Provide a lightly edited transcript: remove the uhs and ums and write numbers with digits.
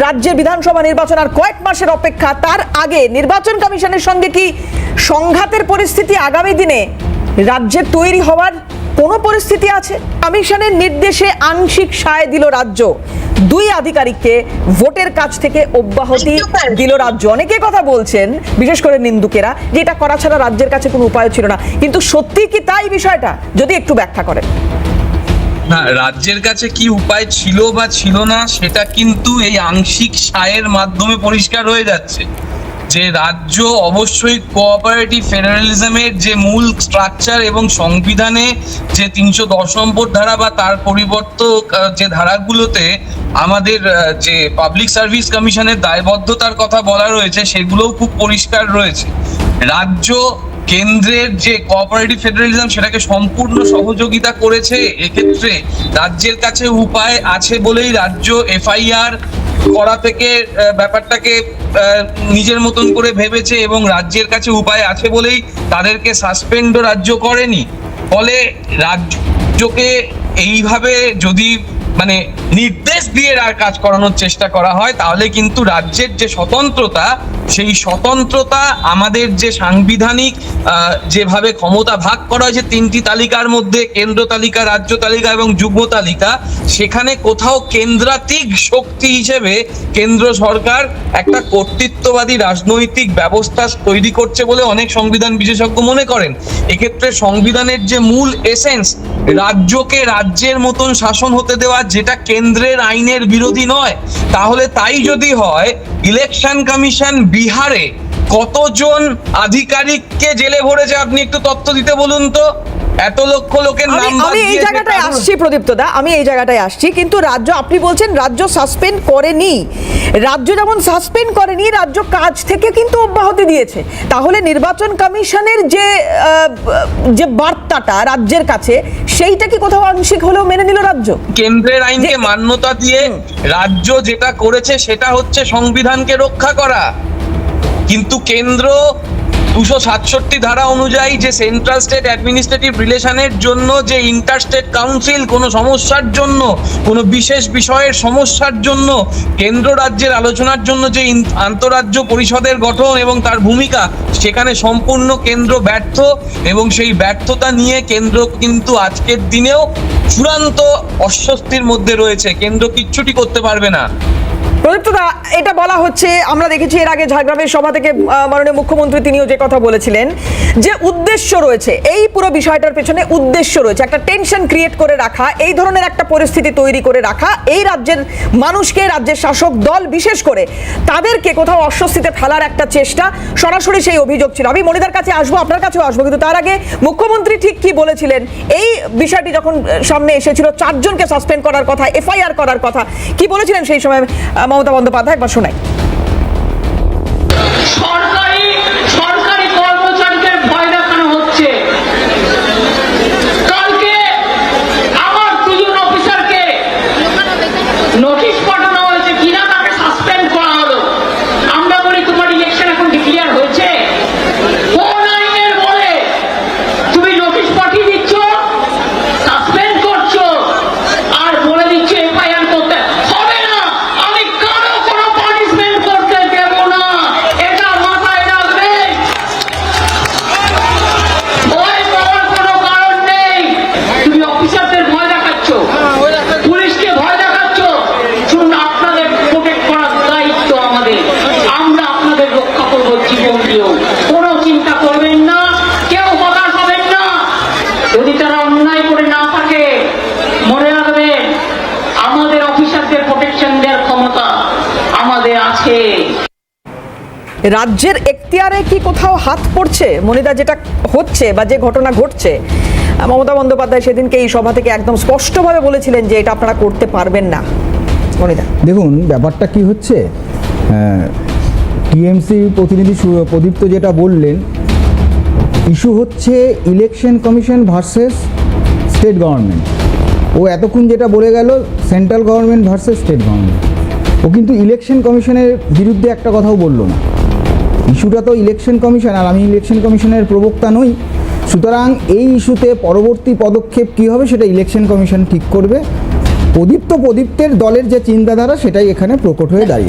রাজ্যের বিধানসভা নির্বাচন আর কয়েক মাসের অপেক্ষা, তার আগে নির্বাচন কমিশনের সঙ্গে কি সংঘাতের পরিস্থিতি আগামী দিনে রাজ্যে তৈরি হওয়ার কোনো পরিস্থিতি আছে? কমিশনের নির্দেশে আংশিক সায় দিল রাজ্য, দুই আধিকারিককে ভোটের কাছ থেকে অব্যাহতি দিল রাজ্য। অনেকে কথা বলছেন, বিশেষ করে নিন্দুকেরা, যে এটা করা ছাড়া রাজ্যের কাছে কোনো উপায় ছিল না, কিন্তু সত্যি কি তাই বিষয়টা যদি একটু ব্যাখ্যা করেন। না, রাজ্যের কাছে কি উপায় ছিল বা ছিল না সেটা কিন্তু এই আংশিক সায়ের মাধ্যমে পরিষ্কার হয়ে যাচ্ছে যে রাজ্য অবশ্যই কোঅপারেটিভ ফেডারেলিজমের যে মূল স্ট্রাকচার এবং সংবিধানে যে 310 নম্বর ধারা বা তার পরিবর্তক যে ধারাগুলোতে আমাদের যে পাবলিক সার্ভিস কমিশনের দায়বদ্ধতার কথা বলা রয়েছে সেগুলোও খুব পরিষ্কার রয়েছে। রাজ্য কেন্দ্রের যে কোঅপারেটিভ ফেডারেলিজম সেটাকে সম্পূর্ণ সহযোগিতা করেছে। এক্ষেত্রে রাজ্যের কাছে উপায় আছে বলেই রাজ্য এফআইআর করা থেকে ব্যাপারটাকে নিজের মতন করে ভেবেছে এবং রাজ্যের কাছে উপায় আছে বলেই তাদেরকে সাসপেন্ডও রাজ্য করেনি। ফলে রাজ্যকে এইভাবে যদি নির্দেশ দিয়ে কাজ করানোর চেষ্টা করা হয় তাহলে কিন্তু রাজ্যের যে স্বতন্ত্রতা, সেই স্বতন্ত্রতা আমাদের যে সাংবিধানিক যেভাবে ক্ষমতা ভাগ করা হয়েছে তিনটি তালিকার মধ্যে, কেন্দ্র তালিকা, রাজ্য তালিকা এবং যুগ্ম তালিকা, সেখানে কোথাও কেন্দ্রাতিক শক্তি হিসেবে কেন্দ্র সরকার একটা কর্তৃত্ববাদী রাজনৈতিক ব্যবস্থা তৈরি করছে বলে অনেক সংবিধান বিশেষজ্ঞ মনে করেন। এক্ষেত্রে সংবিধানের যে মূল এসেন্স, রাজ্যকে রাজ্যের মতন শাসন হতে দেওয়া, যেটা কেন্দ্রের আইনের বিরোধী নয়, তাহলে তাই যদি হয়, ইলেকশন কমিশন বিহারে কতজন আধিকারিককে জেলে ভরেছে আপনি একটু তথ্য দিতে বলুন তো। এত লক্ষ লোকের নাম আমি এই জায়গাটায় আসছি প্রদীপ্ত দা, আমি এই জায়গাটায় আসছি, কিন্তু রাজ্য, আপনি বলছেন রাজ্য সাসপেন্ড করেনি। রাজ্য যেমন সাসপেন্ড করেনি, রাজ্য কাজ থেকে কিন্তু অব্যাহতি দিয়েছে। তাহলে নির্বাচন কমিশনের যে বার্তাটা রাজ্যের কাছে, সেইটা কি কোথাও আংশিক হলেও মেনে নিল রাজ্য? কেন্দ্রের আইনকে মান্যতা দিয়ে রাজ্য যেটা করেছে সেটা হচ্ছে সংবিধানকে রক্ষা করা। কিন্তু কেন্দ্র 267 ধারা অনুযায়ী যে সেন্ট্রাল স্টেট অ্যাডমিনিস্ট্রেটিভ রিলেশনের জন্য যে ইন্টারস্টেট কাউন্সিল কোনো সমস্যার জন্য, কোনো বিশেষ বিষয়ের সমস্যার জন্য কেন্দ্র রাজ্যের আলোচনার জন্য যে আন্তঃরাজ্য পরিষদের গঠন এবং তার ভূমিকা, সেখানে সম্পূর্ণ কেন্দ্র ব্যর্থ এবং সেই ব্যর্থতা নিয়ে কেন্দ্র কিন্তু আজকের দিনেও চূড়ান্ত অস্বস্তির মধ্যে রয়েছে। কেন্দ্র কিচ্ছুটি করতে পারবে না। প্রদীপ্তদা, এটা বলা হচ্ছে, আমরা দেখেছি এর আগে ঝাড়গ্রামের সভা থেকে মাননীয় মুখ্যমন্ত্রী তিনিও যে কথা বলেছিলেন যে উদ্দেশ্য রয়েছে, এই পুরো বিষয়টার পেছনে উদ্দেশ্য রয়েছে একটা টেনশন ক্রিয়েট করে রাখা, এই ধরনের একটা পরিস্থিতি তৈরি করে রাখা, এই রাজ্যের মানুষকে, রাজ্যের শাসক দল বিশেষ করে তাদেরকে কোথাও অস্বস্তিতে ফেলার একটা চেষ্টা, সরাসরি সেই অভিযোগ ছিল। আমি মনিদার কাছে আসবো, আপনার কাছেও আসবো, কিন্তু তার আগে মুখ্যমন্ত্রী ঠিক কি বলেছিলেন এই বিষয়টি যখন সামনে এসেছিল, 4 জনকে সাসপেন্ড করার কথা, এফআইআর করার কথা, কি বলেছিলেন সেই সময় মমতা বন্দ্যোপাধ্যায়? একবার শোনাই। সরকারি কর্মচারীদের ভয় দেখানো হচ্ছে। কালকে আমার 2 জন অফিসারকে নোটিশ পাঠানো হয়েছে, কিনা তাকে সাসপেন্ড করা হলো। আমরা বলি তোমার ইলেকশন এখন ডিক্লেয়ার হয়েছে, কোন আইনের বলে তুমি নোটিশ পাঠিয়ে দিচ্ছ, সাসপেন্ড করছো, আর বলে দিচ্ছ এফআইআর করতে হবে না। আমি কারো কোনো পানিশমেন্ট করতে দেব না, এটা মাথায় রাখবেন। ভয় পাওয়ার কোনো কারণ নেই। তুমি অফিসারদের ভয় দেখাচ্ছ, পুলিশকে ভয় দেখাচ্ছ। শুনুন, আপনাদের প্রোটেক্ট করার দায়িত্ব আমাদের, আমরা আপনাদের রক্ষা করবো জীবন দিয়েও। কোনো চিন্তা করবেন না, কেউ হতাশ হবেন না। যদি তারা অন্যায় করে না থাকে, মনে রাখবেন আমাদের অফিসারদের প্রোটেকশন দেওয়ার ক্ষমতা আমাদের আছে। রাজ্যের এখতিয়ারে কি কোথাও হাত পড়ছে মনিদা? যেটা হচ্ছে বা যে ঘটনা ঘটছে, মমতা বন্দ্যোপাধ্যায় সেদিনকে এই সভা থেকে একদম স্পষ্টভাবে বলেছিলেন যে এটা আপনারা করতে পারবেন না। মনিদা, দেখুন ব্যাপারটা কি হচ্ছে, টিএমসি প্রতিনিধি প্রদীপ্ত যেটা বললেন, ইস্যু হচ্ছে election commission versus state government. ও এতক্ষণ যেটা বলে গেল central government versus state government, ও কিন্তু ইলেকশন কমিশনের বিরুদ্ধে একটা কথাও বললো না। ইস্যুটা তো ইলেকশন কমিশন, আর আমি ইলেকশন কমিশনের প্রবক্তা নই। সুতরাং এই ইস্যুতে পরবর্তী পদক্ষেপ কী হবে সেটা ইলেকশন কমিশন ঠিক করবে। প্রদীপ্তের দলের যে চিন্তাধারা সেটাই এখানে প্রকট হয়ে দাঁড়িয়ে।